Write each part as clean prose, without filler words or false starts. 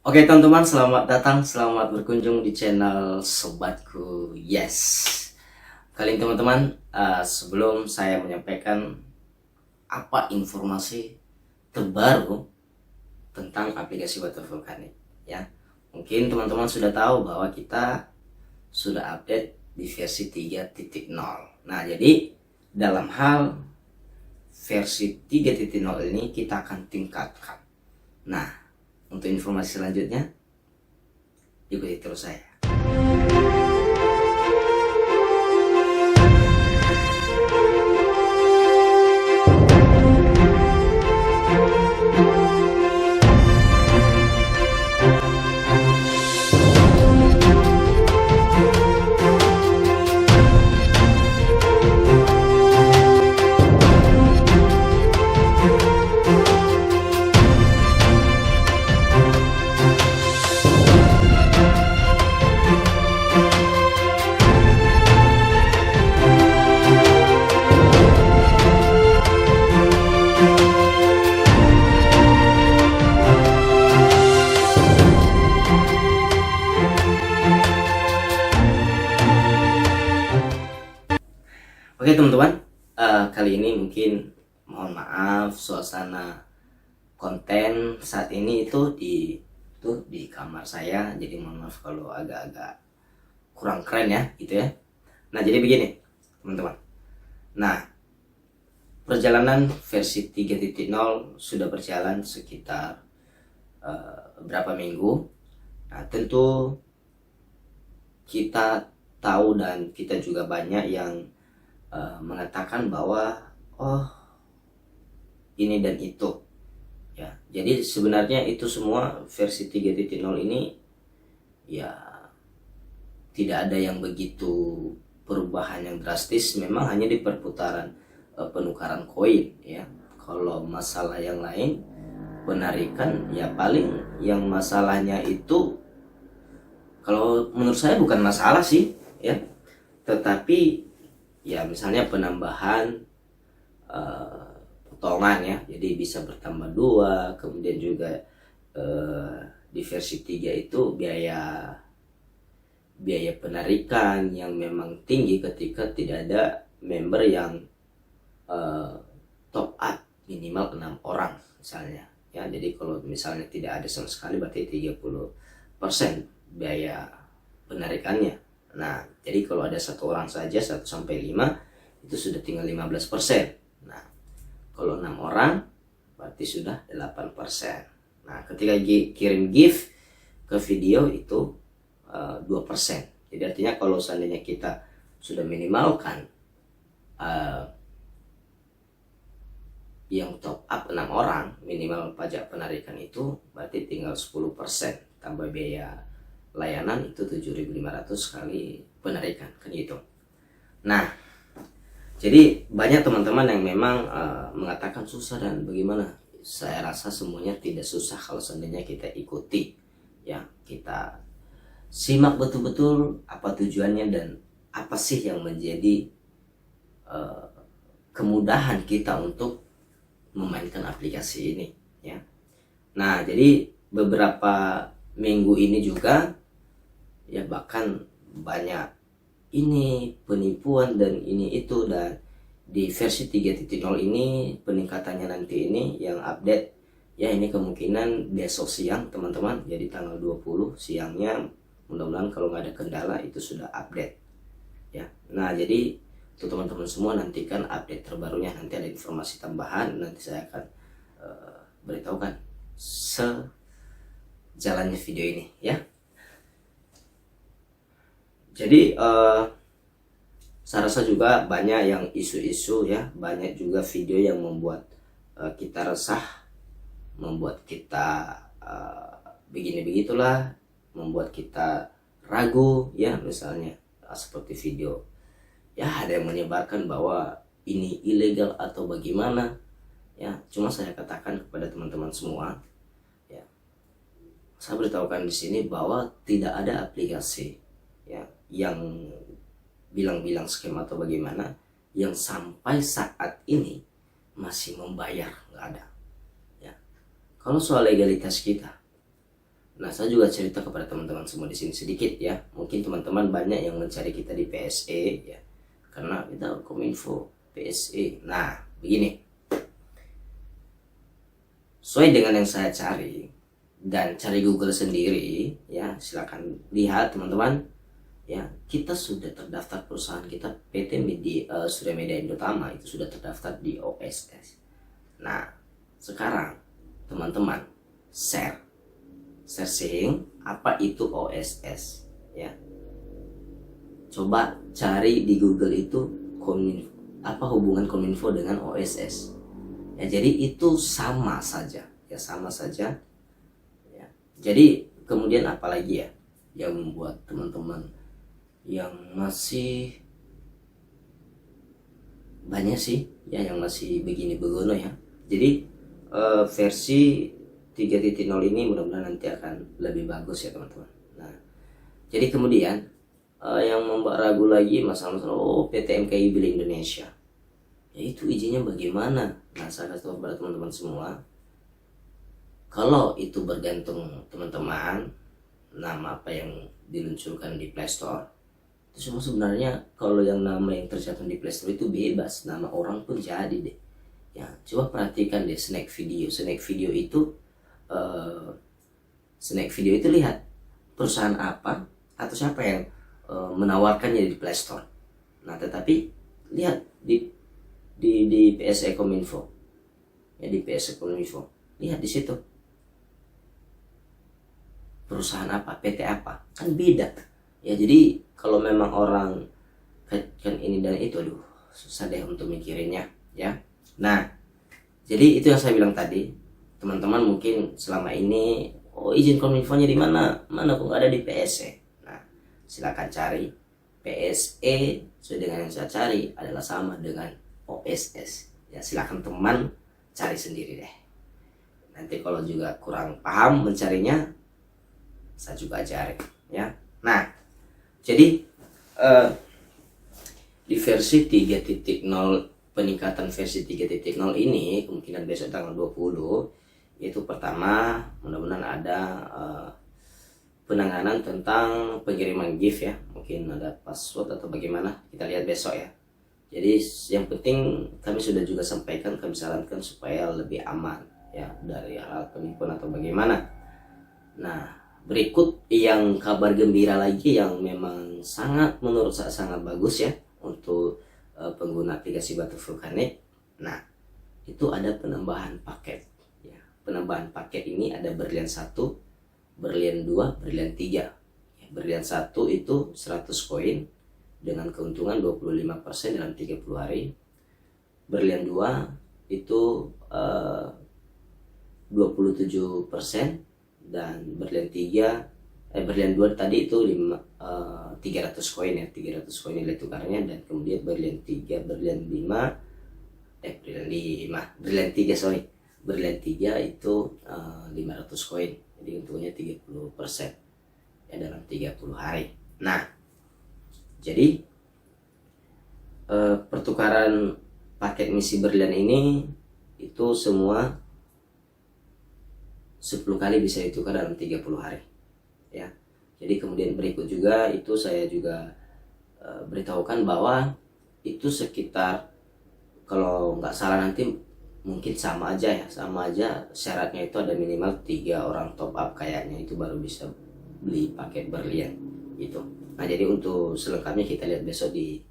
Oke teman-teman, selamat datang, selamat berkunjung di channel Sobatku. Yes. Kali ini teman-teman, sebelum saya menyampaikan apa informasi terbaru tentang aplikasi Water Volcanic, ya, mungkin teman-teman sudah tahu bahwa kita sudah update di versi 3.0. Nah, jadi dalam hal versi 3.0 ini kita akan tingkatkan. Nah, untuk informasi selanjutnya, ikuti terus saya. Oke teman-teman, kali ini mungkin mohon maaf suasana konten saat ini itu di kamar saya, jadi mohon maaf kalau agak-agak kurang keren ya gitu ya. Nah, jadi begini teman-teman. Nah, perjalanan versi 3.0 sudah berjalan sekitar berapa minggu. Nah, tentu kita tahu dan kita juga banyak yang mengatakan bahwa ini dan itu ya. Jadi sebenarnya itu semua versi 3.0 ini ya tidak ada yang begitu perubahan yang drastis, memang hanya di perputaran penukaran koin ya. Kalau masalah yang lain penarikan ya paling yang masalahnya itu kalau menurut saya bukan masalah sih ya, tetapi ya misalnya penambahan potongan ya, jadi bisa bertambah 2, kemudian juga di versi 3 itu biaya penarikan yang memang tinggi ketika tidak ada member yang top up minimal 6 orang misalnya ya. Jadi kalau misalnya tidak ada sama sekali berarti 30% biaya penarikannya. Nah, jadi kalau ada 1 orang saja 1 sampai 5 itu sudah tinggal 15%. Nah, kalau 6 orang berarti sudah 8%. Nah, ketika kirim GIF ke video itu 2%. Jadi artinya kalau seandainya kita sudah minimalkan yang top up 6 orang, minimal pajak penarikan itu berarti tinggal 10% tambah biaya layanan itu 7.500 kali penarikan kan gitu. Nah, jadi banyak teman-teman yang memang mengatakan susah dan bagaimana. Saya rasa semuanya tidak susah kalau seandainya kita ikuti ya, kita simak betul-betul apa tujuannya dan apa sih yang menjadi kemudahan kita untuk memainkan aplikasi ini ya. Nah, jadi beberapa minggu ini juga ya bahkan banyak ini penipuan dan ini itu, dan di versi 3.0 ini peningkatannya nanti ini yang update ya, ini kemungkinan besok siang teman-teman, jadi tanggal 20 siangnya mudah-mudahan kalau nggak ada kendala itu sudah update ya. Nah, jadi untuk teman-teman semua nantikan update terbarunya, nanti ada informasi tambahan, nanti saya akan beritahukan sejalannya video ini ya. Jadi saya rasa juga banyak yang isu-isu ya, banyak juga video yang membuat kita resah, membuat kita begini begitulah, membuat kita ragu ya, misalnya seperti video ya ada yang menyebarkan bahwa ini ilegal atau bagaimana ya. Cuma saya katakan kepada teman-teman semua ya, saya beritahukan di sini bahwa tidak ada aplikasi ya yang bilang-bilang skema atau bagaimana yang sampai saat ini masih membayar, nggak ada ya. Kalau soal legalitas kita, Nah, saya juga cerita kepada teman-teman semua di sini sedikit ya. Mungkin teman-teman banyak yang mencari kita di PSE ya, karena kita Kominfo PSE. Nah, begini, sesuai dengan yang saya cari dan cari Google sendiri ya, silakan lihat teman-teman ya, kita sudah terdaftar, perusahaan kita PT Surya Media Indotama itu sudah terdaftar di OSS. Nah, sekarang teman-teman searching apa itu OSS ya, coba cari di Google itu apa hubungan Kominfo dengan OSS ya. Jadi itu sama saja ya, sama saja ya. Jadi kemudian apalagi ya yang membuat teman-teman yang masih banyak sih ya, yang masih begini begono ya. Jadi versi 3.0 ini mudah-mudahan nanti akan lebih bagus ya teman-teman. Nah, jadi kemudian yang membuat ragu lagi masalah PT MKI Bil Indonesia, yaitu izinnya bagaimana. Nah, saya kasih tahu kepada teman-teman semua, kalau itu bergantung teman-teman nama apa yang diluncurkan di Play Store. Itu semua sebenarnya kalau yang nama yang tercantum di Play Store itu bebas, nama orang pun jadi deh. Ya, coba perhatikan deh snack video itu lihat perusahaan apa atau siapa yang menawarkannya di Play Store. Nah, tetapi lihat di PSE Kominfo ya, di PSE Kominfo lihat di situ perusahaan apa, PT apa, kan beda ya. Jadi kalau memang orang kan ini dan itu, aduh susah deh untuk mikirinnya ya. Nah, jadi itu yang saya bilang tadi, teman-teman mungkin selama ini izin Kominfo-nya di mana kok nggak ada di PSE. Nah, silakan cari PSE sesuai dengan yang saya cari adalah sama dengan OSS ya. Silakan teman cari sendiri deh. Nanti kalau juga kurang paham mencarinya, saya juga ajarin ya. Nah, jadi di versi 3.0, peningkatan versi 3.0 ini kemungkinan besok tanggal 20, yaitu pertama mudah-mudahan ada penanganan tentang pengiriman gift ya, mungkin ada password atau bagaimana, kita lihat besok ya. Jadi yang penting kami sudah juga sampaikan, kami sarankan supaya lebih aman ya dari hal penipuan atau bagaimana. Nah, berikut yang kabar gembira lagi yang memang sangat menurut saya sangat bagus ya untuk pengguna aplikasi Batu Vulkanik. Nah, itu ada penambahan paket ya. Penambahan paket ini ada berlian 1, berlian 2, berlian 3 ya. Berlian 1 itu 100 koin dengan keuntungan 25% dalam 30 hari. Berlian 2 itu 27%, dan berlian 2 tadi itu 300 koin ya, 300 koin nilai tukarnya. Dan kemudian berlian 3, berlian 3 itu 500 koin, jadi untungnya 30% ya dalam 30 hari. Nah, jadi pertukaran paket misi berlian ini itu semua 10 kali bisa ditukar dalam 30 hari ya. Jadi kemudian berikut juga itu saya juga beritahukan bahwa itu sekitar, kalau nggak salah nanti mungkin sama aja syaratnya itu ada minimal 3 orang top up kayaknya, itu baru bisa beli paket berlian itu. Nah, jadi untuk selengkapnya kita lihat besok di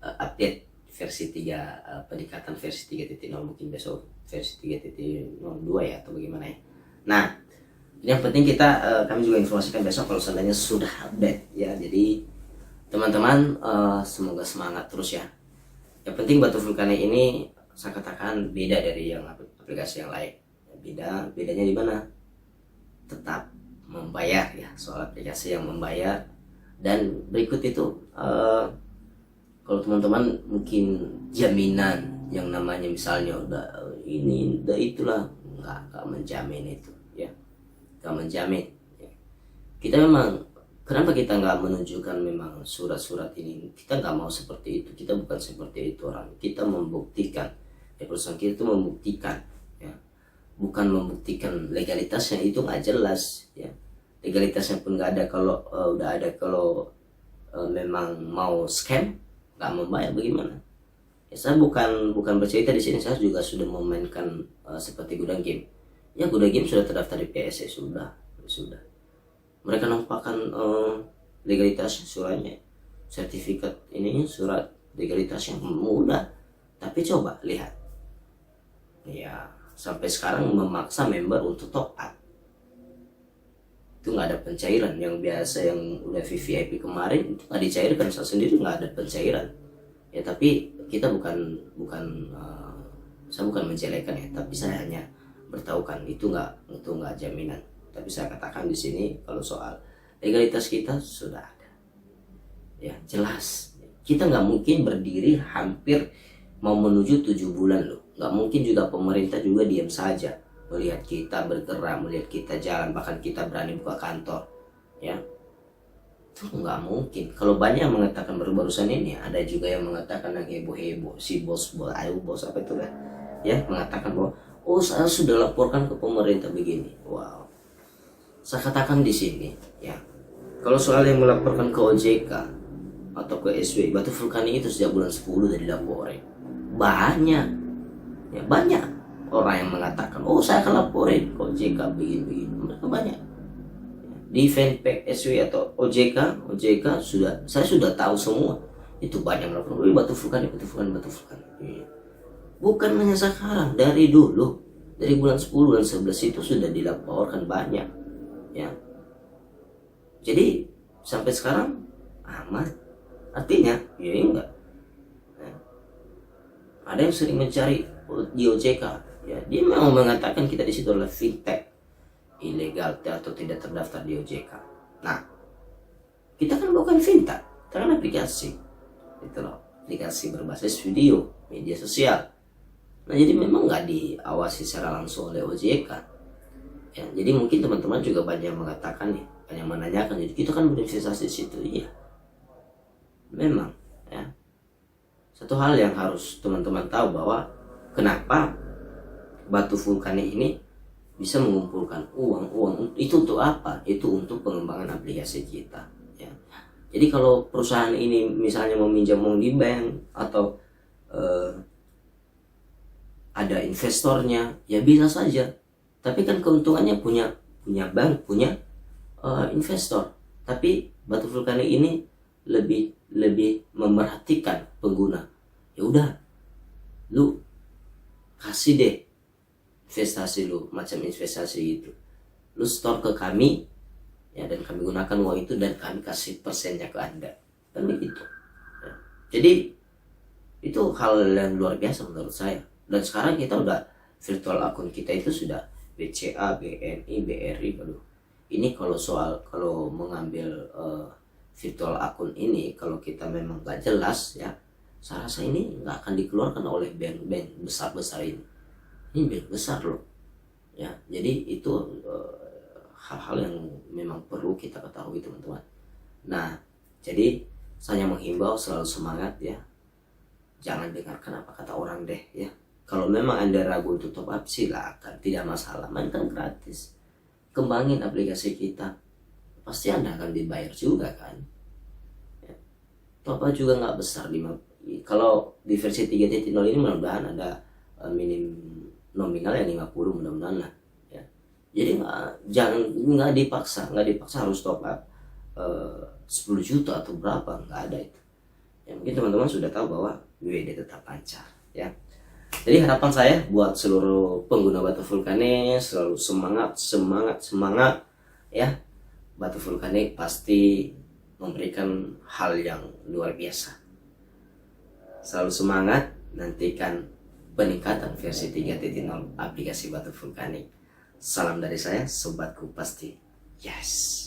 update versi 3, peningkatan versi 3.0, mungkin besok versi 3.02 ya atau bagaimana ya. Nah, yang penting kami juga informasikan besok kalau seandainya sudah update ya. Jadi teman-teman semoga semangat terus ya. Yang penting Batu Vulkanik ini saya katakan beda dari yang aplikasi yang lain. Bedanya di mana? Tetap membayar ya, soal aplikasi yang membayar. Dan berikut itu kalau teman-teman mungkin jaminan yang namanya misalnya udah itulah, nggak menjamin itu ya, nggak menjamin ya. Kita memang, kenapa kita nggak menunjukkan memang surat-surat ini, kita nggak mau seperti itu, kita bukan seperti itu orang, kita membuktikan ya, perusahaan kita itu membuktikan ya, bukan membuktikan legalitasnya itu nggak jelas ya. legalitasnya pun nggak ada. Kalau udah ada, kalau memang mau scam, nggak membayar bagaimana? Ya, saya bukan bercerita di sini, saya juga sudah memainkan seperti gudang game. Ya, gudang game sudah terdaftar di PSE, sudah. Mereka nampakkan legalitasnya, suratnya, sertifikat ininya, surat legalitasnya mudah. Tapi coba lihat, ya sampai sekarang memaksa member untuk top up. Itu nggak ada pencairan. Yang biasa yang udah VVIP kemarin itu nggak dicairkan, saya sendiri nggak ada pencairan. Ya tapi kita saya bukan menjelekan ya, tapi saya hanya bertahukan itu nggak jaminan. Tapi saya katakan di sini, kalau soal legalitas kita sudah ada, ya jelas. Kita nggak mungkin berdiri hampir mau menuju 7 bulan loh. Nggak mungkin juga pemerintah juga diam saja melihat kita bergerak, melihat kita jalan, bahkan kita berani buka kantor, ya itu nggak mungkin. Kalau banyak yang mengatakan baru-barusan ini, ada juga yang mengatakan yang heboh-heboh, si bos apa itu kan, ya mengatakan bahwa oh saya sudah laporkan ke pemerintah begini. Wow, saya katakan di sini, ya kalau soal yang melaporkan ke OJK atau ke SW batu vulkanik itu sejak bulan 10 udah dilaporin. Banyak, ya banyak orang yang mengatakan, oh saya akan laporin ke OJK begini. Mereka banyak di fanpage SW atau OJK saya sudah tahu semua. Itu banyak melakukan, oh, batu vulkanik. Bukan hanya sekarang, dari dulu, dari bulan 10, bulan 11 itu sudah dilaporkan banyak, ya. Jadi sampai sekarang aman. Artinya, ya enggak. Ada yang sering mencari di OJK, ya dia memang mengatakan kita di situ adalah fintech ilegal atau tidak terdaftar di OJK. Nah, kita kan bukan fintech, kita kan aplikasi, itu loh, aplikasi berbasis video, media sosial. Nah, jadi memang nggak diawasi secara langsung oleh OJK. Ya, jadi mungkin teman-teman juga banyak yang mengatakan nih, banyak menanyakan, jadi kita kan berinvestasi di situ, iya. Memang, ya. Satu hal yang harus teman-teman tahu bahwa kenapa batu vulkanik ini bisa mengumpulkan uang itu untuk apa? Itu untuk pengembangan aplikasi kita, ya. Jadi kalau perusahaan ini misalnya meminjam uang di bank atau ada investornya, ya bisa saja. Tapi kan keuntungannya punya bank, punya investor. Tapi batu vulkanik ini lebih memerhatikan pengguna. Ya udah, lu kasih deh investasi lu, macam investasi gitu, lu store ke kami, ya, dan kami gunakan uang itu dan kami kasih persennya ke anda, kan begitu, ya. Jadi itu hal yang luar biasa menurut saya. Dan sekarang kita udah virtual akun kita itu sudah BCA, BNI, BRI. Aduh, ini kalau mengambil virtual akun ini, kalau kita memang gak jelas, ya saya rasa ini nggak akan dikeluarkan oleh bank-bank besar-besar ini. Ini bank besar loh, ya. Jadi itu hal-hal yang memang perlu kita ketahui, teman-teman. Nah, jadi saya menghimbau selalu semangat, ya. Jangan dengarkan apa kata orang deh, ya. Kalau memang anda ragu untuk top up, silakan, tidak masalah, mainkan gratis, kembangin aplikasi kita, pasti anda akan dibayar juga kan, ya. Top up juga nggak besar, kalau di versi 3.0 ini mudah-mudahan ada minim nominal yang 50, mudah-mudahan lah, ya. Jadi nggak dipaksa harus top up 10 juta atau berapa, nggak ada itu. Ya mungkin teman-teman sudah tahu bahwa WD tetap lancar, ya. Jadi harapan saya buat seluruh pengguna batu vulkanik selalu semangat, ya. Batu vulkanik pasti memberikan hal yang luar biasa. Selalu semangat, nantikan peningkatan versi 3.0 aplikasi batu vulkanik. Salam dari saya, sobatku pasti yes.